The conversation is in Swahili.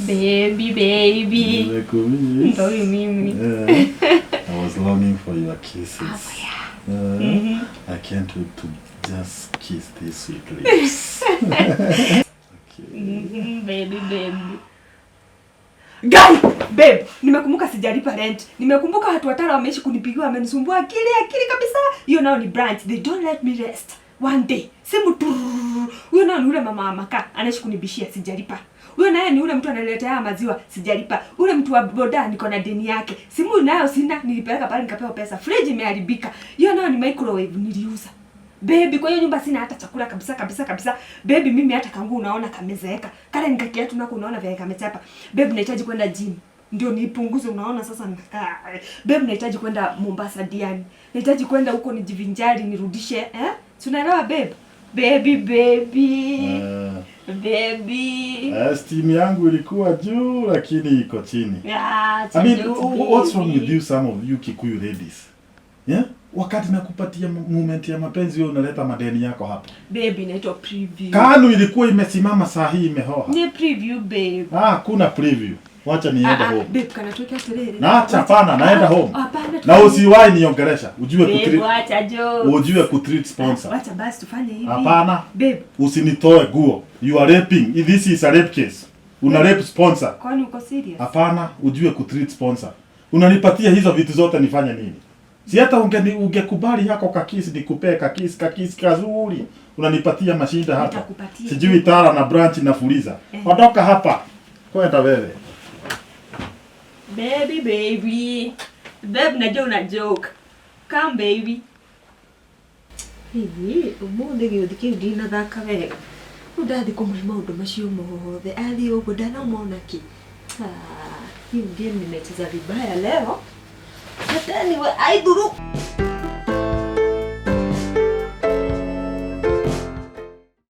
Baby. Nimekumiss. Ndio mimi. I was longing for your kisses. I can't wait to just kiss these sweet lips. Okay. Baby. Guy, babe, nimekumbuka sijalipa rent. Nimekumbuka watu watano wameishi kunipigia amenisumbua akili kabisa. Hiyo nao ni branch. They don't let me rest. One day, simu tu. Huyo nao ni ule mama amaka, anaishi kunibishia sijalipa. Huyo naye ni ule mtu analetea maziwa sijalipa. Ule mtu wa boda niko na deni yake. Simu nayo sina, nilipeleka pale nikapewa pesa. Fridge imeharibika. Hiyo nayo ni microwave niliuza. Baby, kwa hiyo nyumba sina hata chakula kabisa. Baby, mimi hata kangu unaona kamezeeka. Kale nikakiatu nako unaona vile kamechapa. Baby, nahitaji kwenda gym. Ndio nipunguze unaona sasa nikakaa. Baby, nahitaji kwenda Mombasa Diani. Nahitaji kwenda huko nijivinjari nirudishe, Tunaelewa babe? Baby. Steam yangu ilikuwa juu lakini iko chini. I mean, what's wrong with you, some of you Kikuyu ladies? Yeah? Wakati nakupatia moment ya mapenzi wewe unaleta madeni yako hapa. Baby, inaitwa preview. Kanu ilikuwa imesimama saa hii imehoa. Ni preview babe. Kuna preview. Wacha niende home. Babe, kana tuweke kelele. Na acha hapana, naenda home. Na usiwahi niongelesha. Ujue kutreat sponsor. Wacha basi tufanye hivi. Hapana. Babe, usinitoe guo. You are raping. This is a rape case. Una rape sponsor. Kwani uko serious? Hapana, ujue kutreat sponsor. Unanipatia hizo vitu zote nifanye nini? Si hata ungekubali yako kakisi nikupee kakisi kazuri. Unanipatia mashinda hapa. Sijui tara na branch na fuliza. Ondoka hapa. Kwenda wewe. Baby. Babe, najua una joke. Come baby. Umuthi gĩuthi kĩu ndinathaka wega. Ndathi kũmwe maũndũ macio mothe. Ali huko ndana umeona ki. Hiyo game nimecheza vibaya leo. But anyway, I do